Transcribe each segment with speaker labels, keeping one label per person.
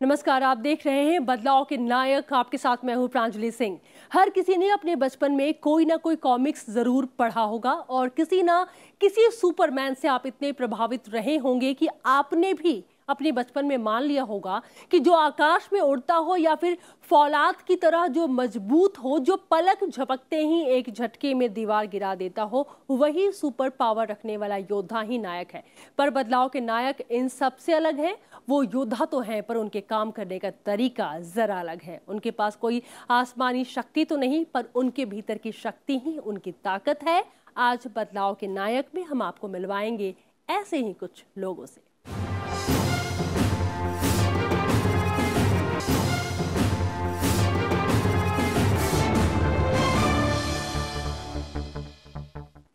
Speaker 1: नमस्कार, आप देख रहे हैं बदलाव के नायक। आपके साथ मैं हूं प्रांजलि सिंह। हर किसी ने अपने बचपन में कोई ना कोई कॉमिक्स जरूर पढ़ा होगा और किसी ना किसी सुपरमैन से आप इतने प्रभावित रहे होंगे कि आपने भी अपने बचपन में मान लिया होगा कि जो आकाश में उड़ता हो या फिर फौलाद की तरह जो मजबूत हो, जो पलक झपकते ही एक झटके में दीवार गिरा देता हो, वही सुपर पावर रखने वाला योद्धा ही नायक है। पर बदलाव के नायक इन सब से अलग हैं। वो योद्धा तो हैं, पर उनके काम करने का तरीका जरा अलग है। उनके पास कोई आसमानी शक्ति तो नहीं, पर उनके भीतर की शक्ति ही उनकी ताकत है। आज बदलाव के नायक में हम आपको मिलवाएंगे ऐसे ही कुछ लोगों से।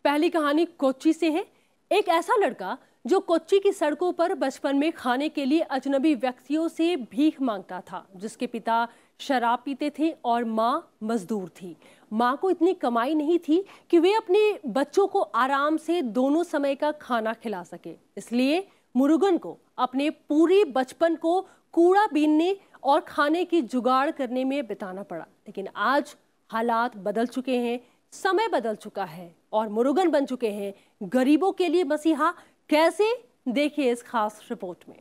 Speaker 1: पहली कहानी कोच्चि से है। एक ऐसा लड़का जो कोच्चि की सड़कों पर बचपन में खाने के लिए अजनबी व्यक्तियों से भीख मांगता था, जिसके पिता शराब पीते थे और माँ मजदूर थी। माँ को इतनी कमाई नहीं थी कि वे अपने बच्चों को आराम से दोनों समय का खाना खिला सके। इसलिए मुरुगन को अपने पूरी बचपन को कूड़ा बीनने और खाने की जुगाड़ करने में बिताना पड़ा। लेकिन आज हालात बदल चुके हैं, समय बदल चुका है और मुरुगन बन चुके हैं गरीबों के लिए मसीहा। कैसे, देखिए इस खास रिपोर्ट में।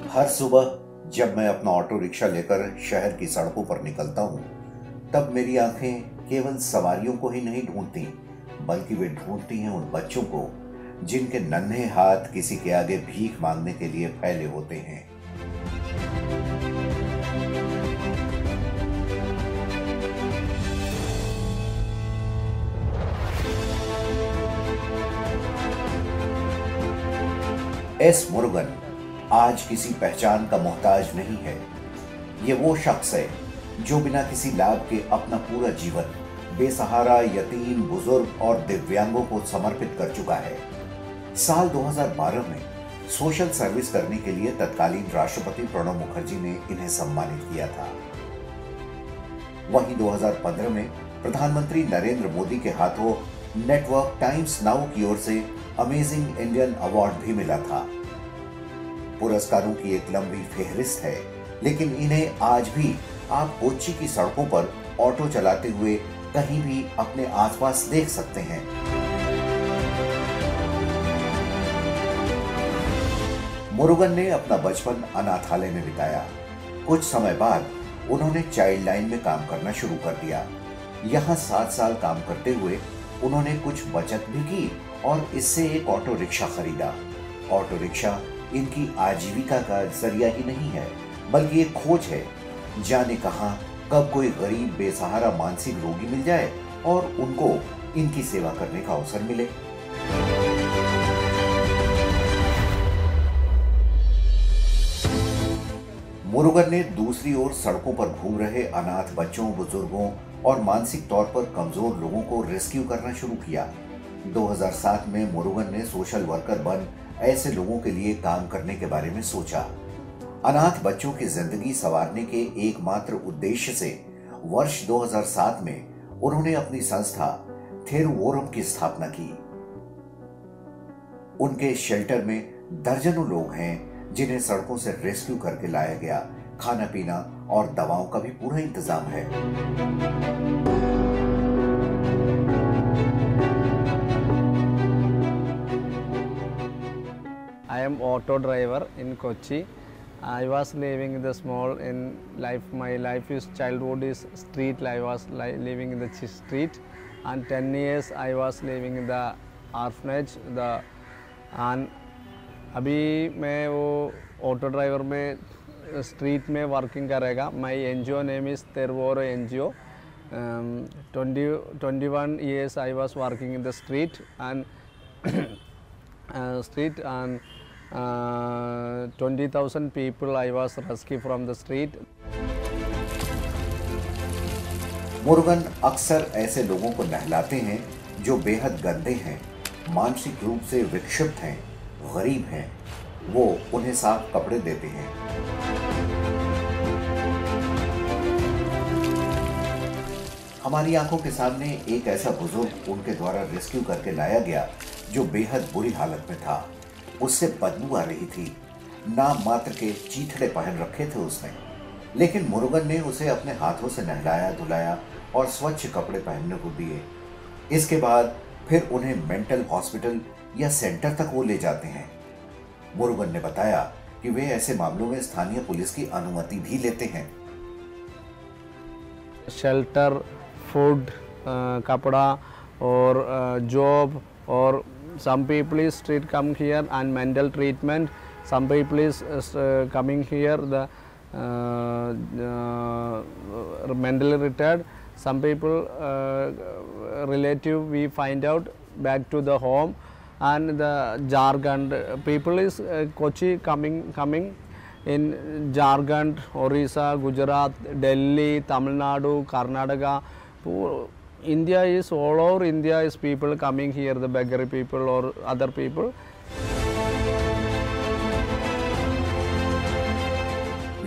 Speaker 2: हर सुबह जब मैं अपना ऑटो रिक्शा लेकर शहर की सड़कों पर निकलता हूँ, तब मेरी आंखें केवल सवारियों को ही नहीं ढूंढती, बल्कि वे ढूंढती हैं उन बच्चों को जिनके नन्हे हाथ किसी के आगे भीख मांगने के लिए फैले होते हैं। एस मुरुगन आज किसी पहचान का मोहताज नहीं है। ये वो शख्स है जो बिना किसी लाभ के अपना पूरा जीवन बेसहारा, यतीम, बुजुर्ग और दिव्यांगों को समर्पित कर चुका है। साल 2012 में सोशल सर्विस करने के लिए तत्कालीन राष्ट्रपति प्रणब मुखर्जी ने इन्हें सम्मानित किया था। वहीं 2015 में प्रधानमंत्री नरेंद्र मोदी के हाथों नेटवर्क टाइम्स नाउ की ओर से अमेजिंग इंडियन अवार्ड भी मिला था। पुरस्कारों की एक लंबी फेहरिस्त है, लेकिन इन्हें आज भी आप कोच्चि की सड़कों पर ऑटो चलाते हुए कहीं भी अपने आसपास देख सकते हैं। मुरुगन ने अपना बचपन अनाथालय में बिताया। कुछ समय बाद उन्होंने चाइल्ड लाइन में काम करना शुरू कर दिया। यहाँ 7 साल काम करते हुए उन्होंने कुछ बचत भी की और इससे एक ऑटो रिक्शा खरीदा। ऑटो रिक्शा इनकी आजीविका का जरिया ही नहीं है, बल्कि एक खोज है। जाने कहां कब कोई गरीब, बेसहारा मानसिक रोगी मिल जाए और उनको इनकी सेवा करने का अवसर मिले। मुरुगन ने दूसरी ओर सड़कों पर घूम रहे अनाथ बच्चों, बुजुर्गों और मानसिक तौर पर कमजोर लोगों को रेस्क्यू करना शुरू किया। 2007 में मुरुगन ने सोशल वर्कर बन ऐसे लोगों के लिए काम करने के बारे में सोचा। अनाथ बच्चों की जिंदगी संवारने के एकमात्र उद्देश्य से वर्ष 2007 में उन्होंने अपनी संस्था थेरुवोरम की स्थापना की। उनके शेल्टर में दर्जनों लोग हैं जिन्हें सड़कों से रेस्क्यू करके लाया गया। खाना पीना और दवाओं का भी पूरा इंतजाम है।
Speaker 3: I am auto driver in Kochi. I was living in the small in life. My life is childhood is street. I was living in the street, and 10 years I was living in the orphanage. And अभी मैं वो auto driver में street में working करेगा। My NGO name is तेरवोरो NGO. 21 years I was working in the street and 20,000 people I was rescued from the street.
Speaker 2: Murugan अक्सर ऐसे लोगों को नहलाते हैं जो बेहद गंदे हैं, मानसिक रूप से विक्षिप्त हैं, गरीब हैं। वो उन्हें साफ कपड़े देते हैं। हमारी आंखों के सामने एक ऐसा बुजुर्ग उनके द्वारा रेस्क्यू करके लाया गया जो बेहद बुरी हालत में था। उससे बदबू आ रही थी। नाम मात्र के चीथड़े पहन रखे थे उसने, लेकिन मुरुगन ने उसे अपने हाथों से नहलाया धुलाया और स्वच्छ कपड़े पहनने को दिए। इसके बाद फिर उन्हें मेंटल हॉस्पिटल या सेंटर तक वो ले जाते हैं। मुरुगन ने बताया कि वे ऐसे मामलों में स्थानीय पुलिस की अनुमति भी लेते हैं।
Speaker 3: शेल्टर, फूड, कपड़ा और जॉब, और some people is street come here and mental treatment, some people is coming here the mentally retired, some people relative we find out back to the home, and the Jharkhand people is Kochi coming in Jharkhand, Orissa, Gujarat, Delhi, Tamil Nadu, Karnataka. India is all over India is people coming here, the beggar people or other people.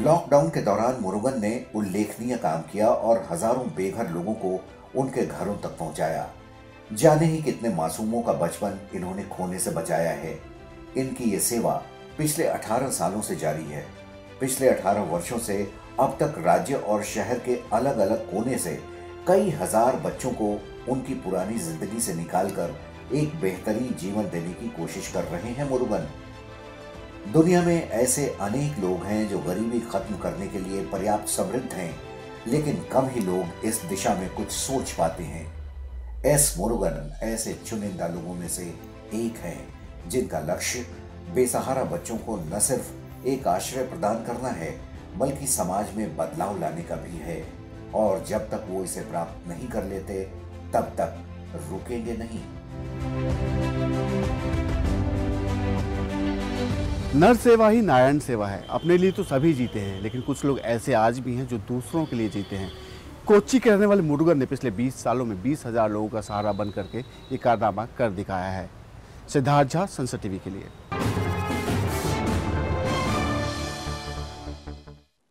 Speaker 2: Lockdown के दौरान मुरुगन ने उल्लेखनीय काम किया और हजारों बेघर लोगों को उनके घरों तक पहुंचाया। जाने ही कितने मासूमों का बचपन इन्होंने खोने से बचाया है। इनकी ये सेवा पिछले 18 सालों से जारी है। पिछले 18 वर्षों से अब तक राज्य और शहर के अलग अलग कोने से कई हजार बच्चों को उनकी पुरानी जिंदगी से निकालकर एक बेहतरीन जीवन देने की कोशिश कर रहे हैं मुरुगन। दुनिया में ऐसे अनेक लोग हैं जो गरीबी खत्म करने के लिए पर्याप्त समृद्ध हैं, लेकिन कम ही लोग इस दिशा में कुछ सोच पाते हैं। एस मुरुगन ऐसे चुनिंदा लोगों में से एक हैं, जिनका लक्ष्य बेसहारा बच्चों को न सिर्फ एक आश्रय प्रदान करना है, बल्कि समाज में बदलाव लाने का भी है। और जब तक वो इसे प्राप्त नहीं कर लेते, तब तक रुकेंगे नहीं।
Speaker 4: नर सेवा ही नारायण सेवा है। अपने लिए तो सभी जीते हैं, लेकिन कुछ लोग ऐसे आज भी हैं जो दूसरों के लिए जीते हैं। कोच्चि के रहने वाले मुरुगन ने पिछले 20 सालों में 20,000 लोगों का सहारा बन करके ये कारनामा कर दिखाया है। सिद्धार्थ झा, संसद टीवी के लिए।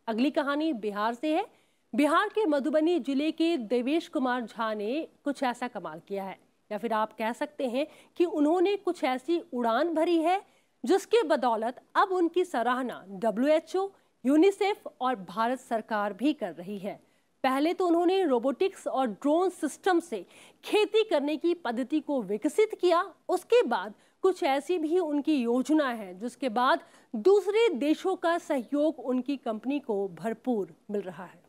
Speaker 1: अगली कहानी बिहार से है। बिहार के मधुबनी जिले के देवेश कुमार झा ने कुछ ऐसा कमाल किया है, या फिर आप कह सकते हैं कि उन्होंने कुछ ऐसी उड़ान भरी है जिसके बदौलत अब उनकी सराहना WHO, यूनिसेफ और भारत सरकार भी कर रही है। पहले तो उन्होंने रोबोटिक्स और ड्रोन सिस्टम से खेती करने की पद्धति को विकसित किया। उसके बाद कुछ ऐसी भी उनकी योजना है जिसके बाद दूसरे देशों का सहयोग उनकी कंपनी को भरपूर मिल रहा है।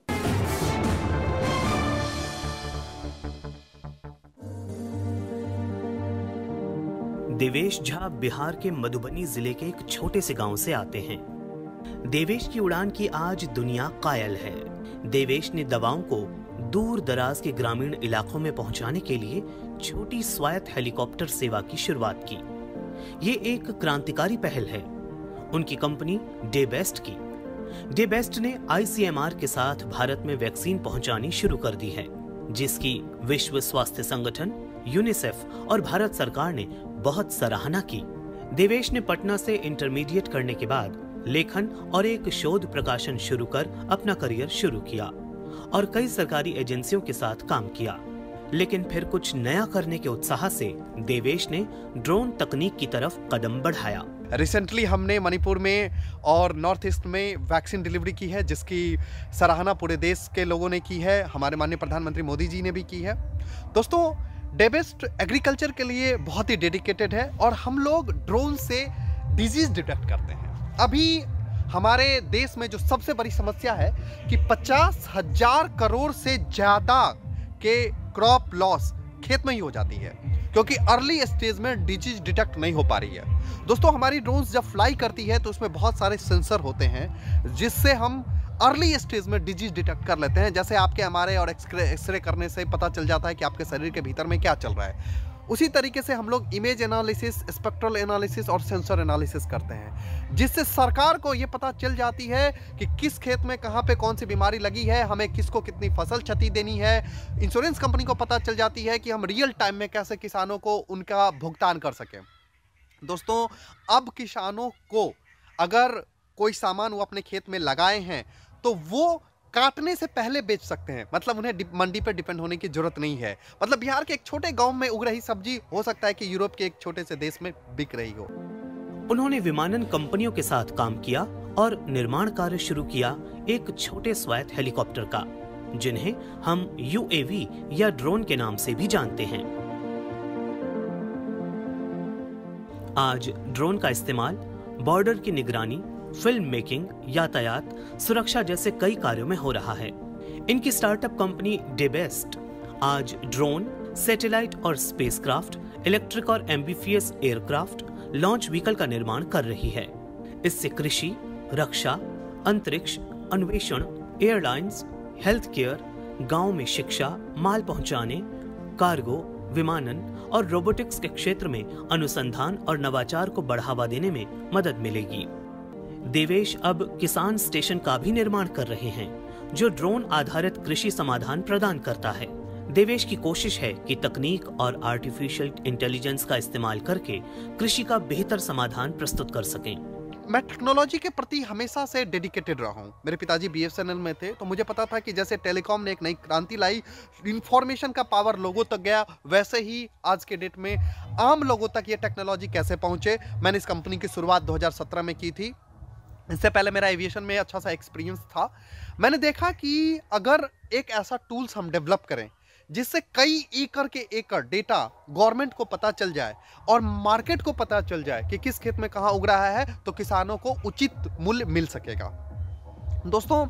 Speaker 5: देवेश झा बिहार के मधुबनी जिले के एक छोटे से गांव से आते हैं। देवेश की उड़ान की आज दुनिया कायल है। देवेश ने दवाओं को दूर दराज के ग्रामीण इलाकों में पहुंचाने के लिए छोटी स्वायत्त हेलीकॉप्टर सेवा की शुरुआत की। ये एक क्रांतिकारी पहल है उनकी कंपनी डे बेस्ट की। डे बेस्ट ने ICMR के साथ भारत में वैक्सीन पहुंचानी शुरू कर दी है, जिसकी विश्व स्वास्थ्य संगठन, यूनिसेफ और भारत सरकार ने बहुत सराहना की। देवेश ने पटना से इंटरमीडिएट करने के बाद लेखन और एक शोध प्रकाशन शुरू कर अपना करियर शुरू किया और कई सरकारी एजेंसियों के साथ काम किया। लेकिन फिर कुछ नया करने के उत्साह से देवेश ने ड्रोन तकनीक की तरफ कदम बढ़ाया।
Speaker 4: रिसेंटली हमने मणिपुर में और नॉर्थ ईस्ट में वैक्सीन डिलीवरी की है, जिसकी सराहना पूरे देश के लोगों ने की है। हमारे माननीय प्रधानमंत्री मोदी जी ने भी की है। दोस्तों, डे बेस्ट एग्रीकल्चर के लिए बहुत ही डेडिकेटेड है और हम लोग ड्रोन से डिजीज डिटेक्ट करते हैं। अभी हमारे देश में जो सबसे बड़ी समस्या है कि 50,000 करोड़ से ज़्यादा के क्रॉप लॉस खेत में ही हो जाती है, क्योंकि अर्ली स्टेज में डिजीज डिटेक्ट नहीं हो पा रही है। दोस्तों, हमारी ड्रोन्स जब फ्लाई करती है तो उसमें बहुत सारे सेंसर होते हैं जिससे हम अर्ली स्टेज में डिजीज डिटेक्ट कर लेते हैं। जैसे आपके MRI और एक्सरे करने से पता चल जाता है कि आपके शरीर के भीतर में क्या चल रहा है। उसी तरीके से हम लोग इमेज एनालिसिस, स्पेक्ट्रल एनालिसिस और सेंसर एनालिसिस करते हैं, जिससे सरकार को ये पता चल जाती है कि किस खेत में कहाँ पे कौन सी बीमारी लगी है, हमें किसको कितनी फसल क्षति देनी है। इंश्योरेंस कंपनी को पता चल जाती है कि हम रियल टाइम में कैसे किसानों को उनका भुगतान कर सकें। दोस्तों, अब किसानों को अगर कोई सामान वो अपने खेत में लगाए हैं तो वो काटने से पहले बेच सकते हैं, मतलब उन्हें मंडी पर डिपेंड होने की जरूरत नहीं है। मतलब बिहार के एक छोटे गांव में उग रही सब्जी हो सकता है कि यूरोप के एक छोटे से देश में बिक रही हो।
Speaker 5: उन्होंने विमानन कंपनियों के साथ काम किया और निर्माण कार्य शुरू किया एक छोटे स्वायत्त हेलीकॉप्टर का, जिन्हें हम यूएवी या ड्रोन के नाम से भी जानते हैं। आज ड्रोन का इस्तेमाल बॉर्डर की निगरानी, फिल्म मेकिंग, यातायात, सुरक्षा जैसे कई कार्यों में हो रहा है। इनकी स्टार्टअप कंपनी डेबेस्ट आज ड्रोन, सैटेलाइट और स्पेसक्राफ्ट, इलेक्ट्रिक और एम्बीफियस एयरक्राफ्ट, लॉन्च व्हीकल का निर्माण कर रही है। इससे कृषि, रक्षा, अंतरिक्ष, अन्वेषण, एयरलाइंस, हेल्थ केयर, गांव में शिक्षा, माल पहुंचाने, कार्गो, विमानन और रोबोटिक्स के क्षेत्र में अनुसंधान और नवाचार को बढ़ावा देने में मदद मिलेगी। देवेश अब किसान स्टेशन का भी निर्माण कर रहे हैं, जो ड्रोन आधारित कृषि समाधान प्रदान करता है। देवेश की कोशिश है कि तकनीक और आर्टिफिशियल इंटेलिजेंस का इस्तेमाल करके कृषि का बेहतर समाधान प्रस्तुत कर सकें।
Speaker 4: मैं टेक्नोलॉजी के प्रति हमेशा से डेडिकेटेड रहा हूँ। मेरे पिताजी बीएसएनएल में थे, तो मुझे पता था कि जैसे टेलीकॉम ने एक नई क्रांति लाई, इंफॉर्मेशन का पावर लोगों तक गया, वैसे ही आज के डेट में आम लोगों तक ये टेक्नोलॉजी कैसे पहुंचे। मैंने इस कंपनी की शुरुआत 2017 में की थी। इससे पहले मेरा एविएशन में अच्छा सा एक्सपीरियंस था। मैंने देखा कि अगर एक ऐसा टूल्स हम डेवलप करें जिससे कई एकड़ के एकड़ डेटा गवर्नमेंट को पता चल जाए और मार्केट को पता चल जाए कि किस खेत में कहाँ उग रहा है, तो किसानों को उचित मूल्य मिल सकेगा। दोस्तों,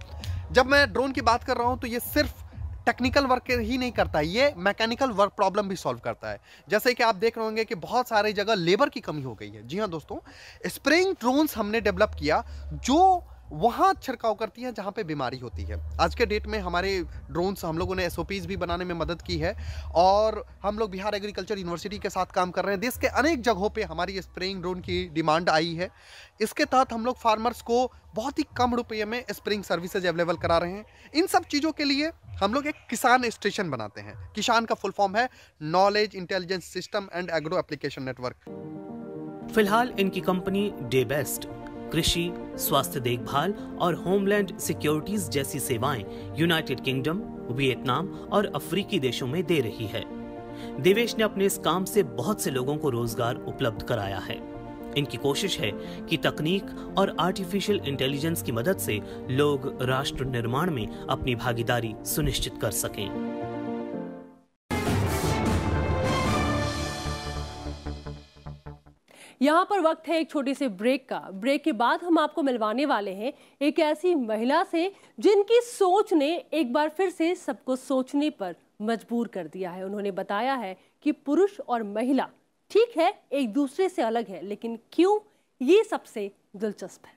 Speaker 4: जब मैं ड्रोन की बात कर रहा हूँ तो ये सिर्फ टेक्निकल वर्क ही नहीं करता है, ये मैकेनिकल वर्क प्रॉब्लम भी सॉल्व करता है। जैसे कि आप देख रहे होंगे कि बहुत सारी जगह लेबर की कमी हो गई है। जी हाँ दोस्तों, स्प्रेइंग ड्रोन्स हमने डेवलप किया जो वहाँ छिड़काव करती हैं जहाँ पे बीमारी होती है। आज के डेट में हमारे ड्रोन्स, हम लोगों ने एसओपीज भी बनाने में मदद की है और हम लोग बिहार एग्रीकल्चर यूनिवर्सिटी के साथ काम कर रहे हैं। देश के अनेक जगहों पे हमारी स्प्रेइंग ड्रोन की डिमांड आई है। इसके तहत हम लोग फार्मर्स को बहुत ही कम रुपये में स्प्रेइंग सर्विसेज अवेलेबल करा रहे हैं। इन सब चीज़ों के लिए हम लोग एक किसान स्टेशन बनाते हैं। किसान का फुल फॉर्म है knowledge intelligence system and agro application network.
Speaker 5: फिलहाल इनकी कंपनी डेबेस्ट कृषि, स्वास्थ्य देखभाल और होमलैंड सिक्योरिटीज जैसी सेवाएं यूनाइटेड किंगडम, वियतनाम और अफ्रीकी देशों में दे रही है। देवेश ने अपने इस काम से बहुत से लोगों को रोजगार उपलब्ध कराया है। इनकी कोशिश है कि तकनीक और आर्टिफिशियल इंटेलिजेंस की मदद से लोग राष्ट्र निर्माण में अपनी भागीदारी सुनिश्चित कर सकें।
Speaker 1: यहाँ पर वक्त है एक छोटे से ब्रेक का। ब्रेक के बाद हम आपको मिलवाने वाले हैं एक ऐसी महिला से जिनकी सोच ने एक बार फिर से सबको सोचने पर मजबूर कर दिया है। उन्होंने बताया है कि पुरुष और महिला ठीक है एक दूसरे से अलग है, लेकिन क्यों, ये सबसे दिलचस्प है।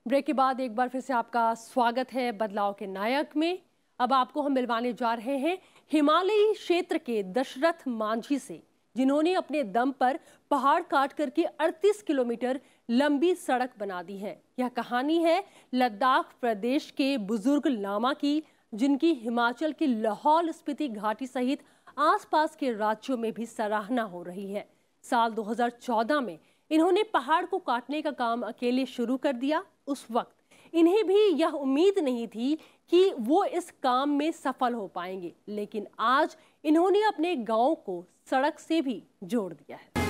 Speaker 1: ब्रेक के बाद एक बार फिर से आपका स्वागत है बदलाव के नायक में। अब आपको हम मिलवाने जा रहे हैं हिमालयी क्षेत्र के दशरथ मांझी से, जिन्होंने अपने दम पर पहाड़ काट करके 38 किलोमीटर लंबी सड़क बना दी है। यह कहानी है लद्दाख प्रदेश के बुजुर्ग लामा की, जिनकी हिमाचल की लाहौल स्पीति घाटी सहित आसपास के राज्यों में भी सराहना हो रही है। साल 2014 में इन्होंने पहाड़ को काटने का काम अकेले शुरू कर दिया। उस वक्त इन्हें भी यह उम्मीद नहीं थी कि वो इस काम में सफल हो पाएंगे, लेकिन आज इन्होंने अपने गांव को सड़क से भी जोड़ दिया है।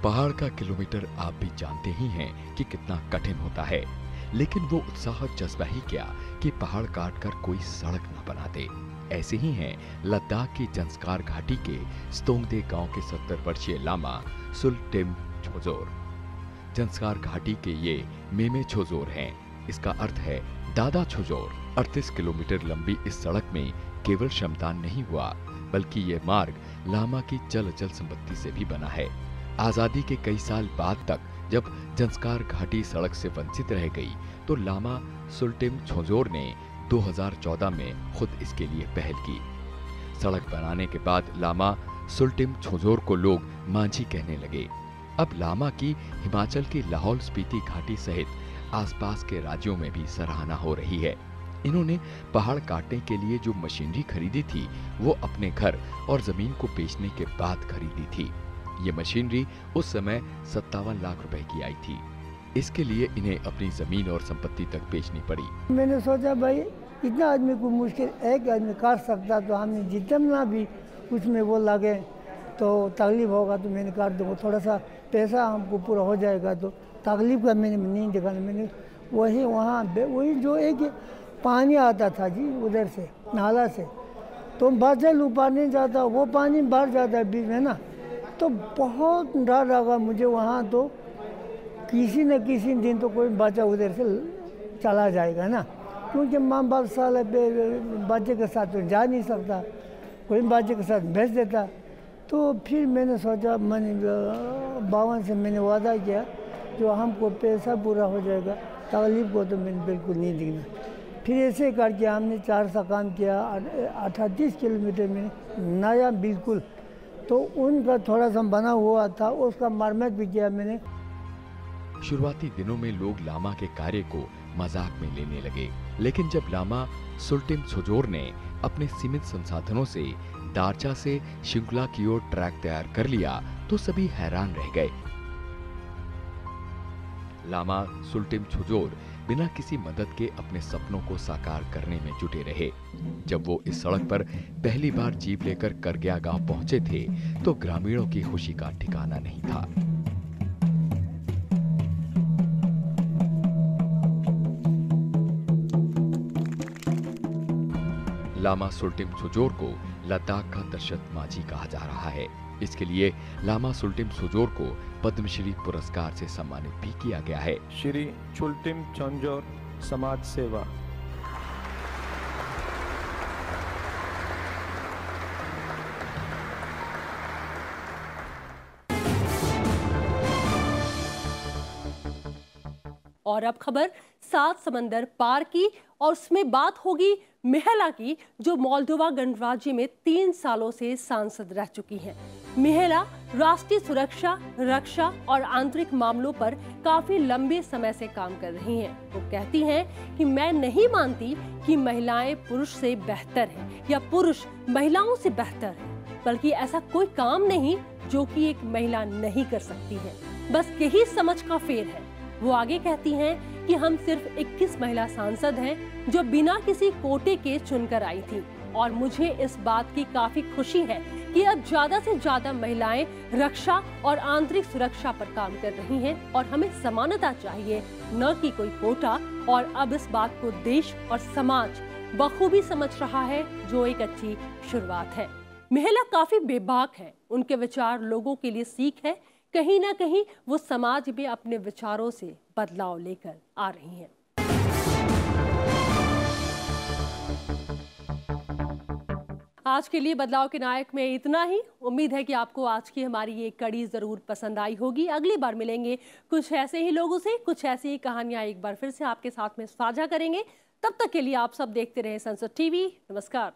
Speaker 6: पहाड़ का किलोमीटर आप भी जानते ही हैं कि कितना कठिन होता है, लेकिन वो उत्साह जज्बा ही क्या कि पहाड़ काटकर कोई सड़क न बना दे। ऐसे ही हैं लद्दाख की जंस्कार घाटी के स्तोंगदे गांव के 70 वर्षीय लामा सुलटिम छोजोर। जंस्कार घाटी के ये मेमे छोजोर हैं। इसका अर्थ है दादा छोजोर। 38 किलोमीटर लंबी इस सड़क में केवल श्रमदान नहीं हुआ, बल्कि ये मार्ग लामा की चल अचल संपत्ति से भी बना है। आजादी के कई साल बाद तक जब जंस्कार घाटी सड़क से वंचित रह गई, तो लामा सुलटिम छोजोर ने 2014 में खुद इसके लिए पहल की। सड़क बनाने के बाद लामा सुलटिम छोजोर को लोग मांझी कहने लगे। अब लामा की हिमाचल की लाहौल स्पीति घाटी सहित आसपास के राज्यों में भी सराहना हो रही है। इन्होंने पहाड़ काटने के लिए जो मशीनरी खरीदी थी वो अपने घर और जमीन को बेचने के बाद खरीदी थी। ये मशीनरी उस समय 57 लाख रुपए की आई थी। इसके लिए इन्हें अपनी जमीन और संपत्ति तक बेचनी पड़ी।
Speaker 7: मैंने सोचा भाई इतना आदमी को मुश्किल एक आदमी कर सकता, तो हमने जितना भी उसमें वो लगे तो तकलीफ होगा तो मैंने कर दूँगा, थोड़ा सा पैसा हमको पूरा हो जाएगा तो तकलीफ का मैंने नहीं देखा। मैंने वही वहाँ वही जो एक पानी आता था जी उधर से नाला से, तो बादल ऊपर नहीं जाता, वो पानी भर जाता है बीच में ना, तो बहुत डर लगा मुझे वहाँ। तो किसी न किसी दिन तो कोई बच्चा उधर से चला जाएगा ना, क्योंकि माँ बाप साल बच्चे के साथ तो जा नहीं सकता, कोई बच्चे के साथ भेज देता। तो फिर मैंने सोचा, मैंने बावन से मैंने वादा किया जो हमको पैसा पूरा हो जाएगा, तकलीफ को तो मैंने बिल्कुल नहीं देखना। फिर ऐसे करके हमने 4 साल काम किया, 38 किलोमीटर में नया बिल्कुल, तो उनका थोड़ा सा बना हुआ था, उसका मरम्मत भी किया मैंने।
Speaker 6: शुरुआती दिनों में लोग लामा के कार्य को मजाक में लेने लगे, लेकिन जब लामा सुल्टिम छुजोर ने अपने सीमित संसाधनों से दारचा से शिंकुला की ओर ट्रैक तैयार कर लिया तो सभी हैरान रह गए। लामा सुल्टिम छुजोर बिना किसी मदद के अपने सपनों को साकार करने में जुटे रहे। जब वो इस सड़क पर पहली बार जीप लेकर करग्या गांव पहुंचे थे तो ग्रामीणों की खुशी का ठिकाना नहीं था। लामा सुल्टिम छुजोर को लद्दाख का दशरथ माझी कहा जा रहा है। इसके लिए लामा सुल्टिम छुजोर को पद्मश्री पुरस्कार से सम्मानित भी किया गया है।
Speaker 8: श्री सुल्टिम छुजोर समाज सेवा।
Speaker 1: और अब खबर 7 समंदर पार की, और उसमें बात होगी मिहेला की, जो मोल्दोवा गणराज्य में 3 सालों से सांसद रह चुकी हैं। मिहेला राष्ट्रीय सुरक्षा, रक्षा और आंतरिक मामलों पर काफी लंबे समय से काम कर रही हैं। वो कहती हैं कि मैं नहीं मानती कि महिलाएं पुरुष से बेहतर हैं या पुरुष महिलाओं से बेहतर हैं, बल्कि ऐसा कोई काम नहीं जो कि एक महिला नहीं कर सकती है, बस यही समझ का फेर है। वो आगे कहती हैं कि हम सिर्फ 21 महिला सांसद हैं जो बिना किसी कोटे के चुनकर आई थी, और मुझे इस बात की काफी खुशी है कि अब ज्यादा से ज्यादा महिलाएं रक्षा और आंतरिक सुरक्षा पर काम कर रही हैं, और हमें समानता चाहिए, न कि कोई कोटा। और अब इस बात को देश और समाज बखूबी समझ रहा है, जो एक अच्छी शुरुआत है। मिहेला काफी बेबाक है, उनके विचार लोगों के लिए सीख है। कहीं ना कहीं वो समाज में अपने विचारों से बदलाव लेकर आ रही हैं। आज के लिए बदलाव के नायक में इतना ही। उम्मीद है कि आपको आज की हमारी ये कड़ी जरूर पसंद आई होगी। अगली बार मिलेंगे कुछ ऐसे ही लोगों से, कुछ ऐसी ही कहानियां एक बार फिर से आपके साथ में साझा करेंगे। तब तक के लिए आप सब देखते रहे संसद टीवी। नमस्कार।